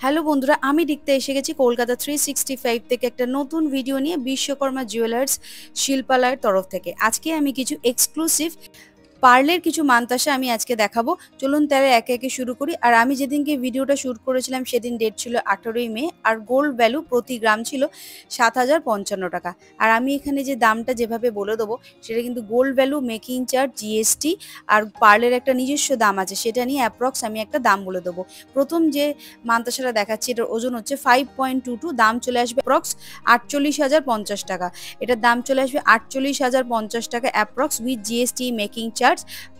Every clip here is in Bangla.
হ্যালো বন্ধুরা, আমি রিক্তা এসে গেছি কলকাতা 365 থেকে একটা নতুন ভিডিও নিয়ে বিশ্বকর্মা জুয়েলার্স শিল্পালয়ের তরফ থেকে। আজকে আমি কিছু এক্সক্লুসিভ পার্লের কিছু মানতাসা আমি আজকে দেখাবো। চলুন তাহলে একে একে শুরু করি। আর আমি যেদিনকে ভিডিওটা শুট করেছিলাম সেদিন ডেট ছিল 18ই মে, আর গোল্ড ভ্যালু প্রতি গ্রাম ছিল 7,055 টাকা। আর আমি এখানে যে দামটা যেভাবে বলে দেবো সেটা কিন্তু gold value, making charge, GST আর পার্লের একটা নিজস্ব দাম আছে, সেটা নিয়ে অ্যাপ্রক্স আমি একটা দাম বলে দেবো। প্রথম যে মানতাসাটা দেখাচ্ছি এটার ওজন হচ্ছে 5.22, দাম চলে আসবে অ্যাপ্রক্স 48,050 টাকা। এটার দাম চলে আসবে 48,050 টাকা approx with GST, making charge.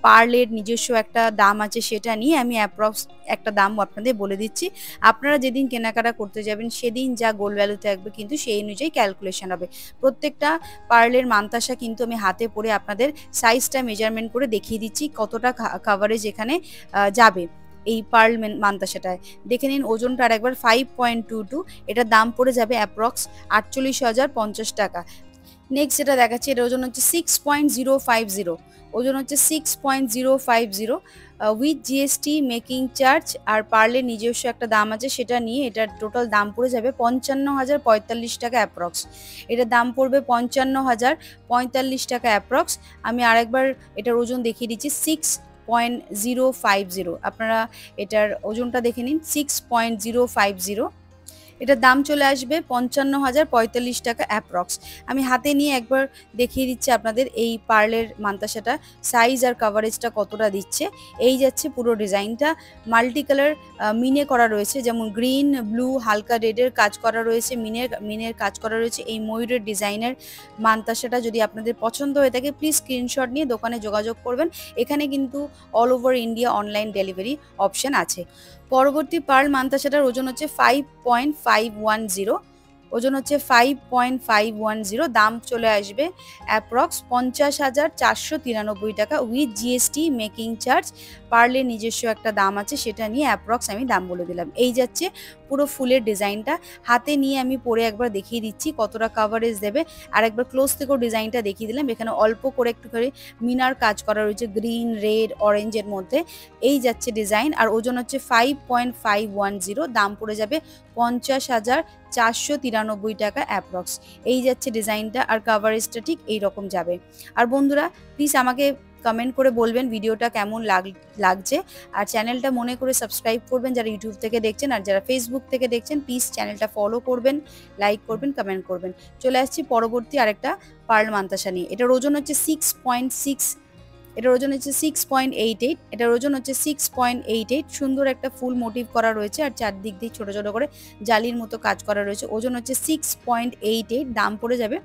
পার্লের নিজস্ব একটা দাম আছে, সেটা নিয়ে আমি অ্যাপ্রক্স একটা দাম আপনাদের বলে দিচ্ছি। আপনারা যেদিন কেনাকাটা করতে যাবেন সেদিন যা গোল্ড ভ্যালু থাকবে কিন্তু সেই অনুযায়ী ক্যালকুলেশন হবে। প্রত্যেকটা পার্লের মানতাসা কিন্তু আমি হাতে পরে আপনাদের সাইজটা মেজারমেন্ট করে দেখিয়ে দিচ্ছি কতটা কাভারেজ এখানে যাবে এই পার্ল মানতাসাটায়। দেখে নিন ওজনটা আর একবার 5.22, এটার দাম পড়ে যাবে অ্যাপ্রক্স 48,050 টাকা। নেক্সট যেটা দেখাচ্ছি এটার ওজন হচ্ছে 6.050, ওজন হচ্ছে 6.050 উইথ জিএসটি, মেকিং চার্জ আর পার্লের নিজস্ব একটা দাম আছে, সেটা নিয়ে এটার টোটাল দাম পড়ে যাবে 55,045 টাকা অ্যাপ্রক্স। এটার দাম পড়বে 55,045 টাকা অ্যাপ্রক্স। আমি আরেকবার এটার ওজন দেখিয়ে দিচ্ছি 6.050। আপনারা এটার ওজনটা দেখে নিন 6.050। এটার দাম চলে আসবে 55,045 টাকা অ্যাপ্রক্স। আমি হাতে নিয়ে একবার দেখিয়ে দিচ্ছি আপনাদের এই পার্লের মানতাসাটা সাইজ আর কাভারেজটা কতটা দিচ্ছে। এই যাচ্ছে পুরো ডিজাইনটা, মাল্টি কালার মিনে করা রয়েছে, যেমন গ্রিন, ব্লু, হালকা রেডের কাজ করা রয়েছে, মিনের কাজ করা রয়েছে। এই ময়ূরের ডিজাইনের মানতাসাটা যদি আপনাদের পছন্দ হয়ে থাকে প্লিজ স্ক্রিনশট নিয়ে দোকানে যোগাযোগ করবেন। এখানে কিন্তু all over India online delivery option আছে। পরবর্তী পার্ল মানতাসাটার ওজন হচ্ছে 5.510, ওজন হচ্ছে 5.510, দাম চলে আসবে অ্যাপ্রক্স 50,493 টাকা উইথ জিএসটি, মেকিং চার্জ। পার্লের নিজস্ব একটা দাম আছে, সেটা নিয়ে অ্যাপ্রক্স আমি দাম বলে দিলাম। এই যাচ্ছে পুরো ফুলের ডিজাইনটা, হাতে নিয়ে আমি পরে একবার দেখিয়ে দিচ্ছি কতটা কাভারেজ দেবে। আর একবার ক্লোজ থেকেও ডিজাইনটা দেখিয়ে দিলাম। এখানে অল্প করে একটু করে মিনার কাজ করা রয়েছে গ্রিন, রেড, অরেঞ্জের মধ্যে। এই যাচ্ছে ডিজাইন, আর ওজন হচ্ছে 5.510, দাম পড়ে যাবে 50,493 টাকা অ্যাপ্রক্স। এই যাচ্ছে ডিজাইনটা, আর কাভারেজটা ঠিক এইরকম যাবে। আর বন্ধুরা প্লিজ আমাকে কমেন্ট করে বলবেন ভিডিওটা কেমন লাগছে, আর চ্যানেলটা মনে করে সাবস্ক্রাইব করবেন যারা ইউটিউব থেকে দেখছেন, আর যারা ফেসবুক থেকে দেখছেন প্লিজ চ্যানেলটা ফলো করবেন, লাইক করবেন, কমেন্ট করবেন। চলে আসছি পরবর্তী আরেকটা পার্ল মানতাসা নিয়ে। এটার ওজন হচ্ছে 6.6, এটার ওজন হচ্ছে 6.88, এটার ওজন হচ্ছে 6.88। সুন্দর একটা ফুল মোটিভ করা রয়েছে আর চারদিক দিয়ে ছোট ছোট করে জালির মতো কাজ করা রয়েছে। ওজন হচ্ছে 6.88, দাম পড়ে যাবে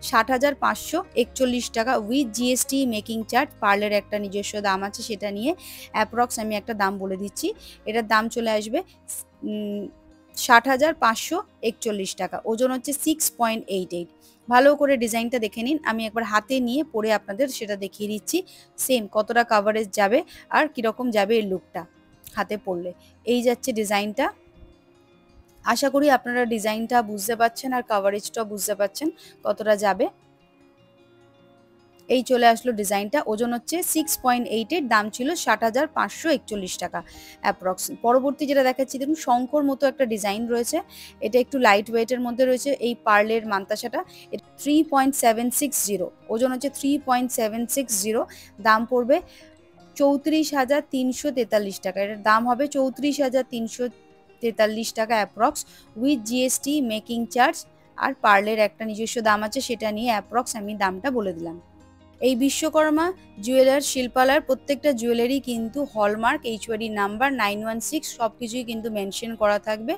60,541 টাকা উইথ জিএসটি, মেকিং চার্জ। পার্লের একটা নিজস্ব দাম আছে, সেটা নিয়ে অ্যাপ্রক্স আমি একটা দাম বলে দিচ্ছি। এটার দাম চলে আসবে 60,541 টাকা, ওজন হচ্ছে 6.88। ভালো করে ডিজাইনটা দেখে নিন, আমি একবার হাতে নিয়ে পরে আপনাদের সেটা দেখিয়ে দিচ্ছি সেম কতটা কাভারেজ যাবে আর কিরকম যাবে এই লুকটা হাতে পরলে। এই যাচ্ছে ডিজাইনটা, আশা করি আপনারা ডিজাইনটা বুঝতে পারছেন আর কাভারেজটাও বুঝতে পারছেন কতটা যাবে। এই চলে আসলো ডিজাইনটা, ওজন হচ্ছে 6.88, দাম ছিল 60,541 টাকা অ্যাপ্রক্স। পরবর্তী যেটা দেখাচ্ছি দেখুন শঙ্কর মতো একটা ডিজাইন রয়েছে, এটা একটু লাইট ওয়েটের মধ্যে রয়েছে এই পার্লের মানতাসাটা। 3.760, ওজন হচ্ছে 3.760, দাম পড়বে 34,343 টাকা। এটার দাম হবে 34,343 টাকা approx with GST, making charge আর পার্লের একটা নিজস্ব দাম আছে, সেটা নিয়ে অ্যাপ্রক্স আমি দামটা বলে দিলাম। এই বিশ্বকর্মা জুয়েলার্স শিল্পালয়ের প্রত্যেকটা জুয়েলারি কিন্তু হলমার্ক, এইচওয়ারি নাম্বার 916 সব কিছুই কিন্তু মেনশন করা থাকবে,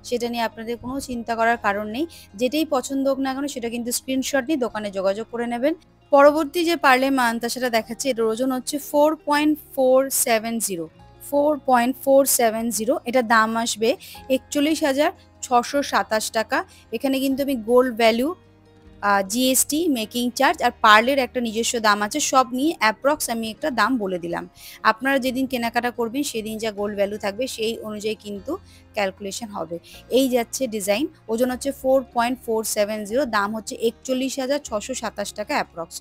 সেটা নিয়ে আপনাদের কোনো চিন্তা করার কারণ নেই। যেটাই পছন্দ হোক না কেন সেটা কিন্তু স্ক্রিনশট নিয়ে দোকানে যোগাযোগ করে নেবেন। পরবর্তী যে পার্লে মানতাসাটা দেখাচ্ছে এটার ওজন হচ্ছে 4.470, 4.470, এটার দাম আসবে 41,627 টাকা। এখানে কিন্তু আমি gold value, GST, making charge আর পার্লের একটা নিজস্ব দাম আছে, সব নিয়ে অ্যাপ্রক্স আমি একটা দাম বলে দিলাম। আপনারা যেদিন কেনাকাটা করবেন সেদিন যা গোল্ড ভ্যালু থাকবে সেই অনুযায়ী কিন্তু ক্যালকুলেশন হবে। এই যাচ্ছে ডিজাইন, ওজন হচ্ছে 4.470, দাম হচ্ছে 41,627 টাকা অ্যাপ্রক্স।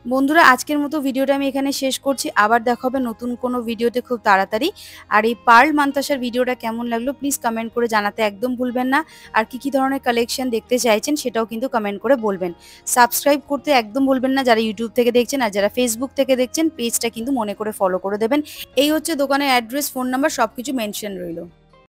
বন্ধুরা, আজকের মতো ভিডিওটা আমি এখানে শেষ করছি। আবার দেখা হবে নতুন কোনো ভিডিওতে খুব তাড়াতাড়ি। আর এই পার্ল মান্তাসার ভিডিওটা কেমন লাগলো প্লিজ কমেন্ট করে জানাতে একদম ভুলবেন না। আর কি ধরনের কালেকশন দেখতে চাইছেন সেটাও কিন্তু কমেন্ট করে বলবেন। সাবস্ক্রাইব করতে একদম ভুলবেন না যারা ইউটিউব থেকে দেখছেন, আর যারা ফেসবুক থেকে দেখছেন পেজটা কিন্তু মনে করে ফলো করে দেবেন। এই হচ্ছে দোকানের অ্যাড্রেস, ফোন নাম্বার সবকিছু মেনশন রইল।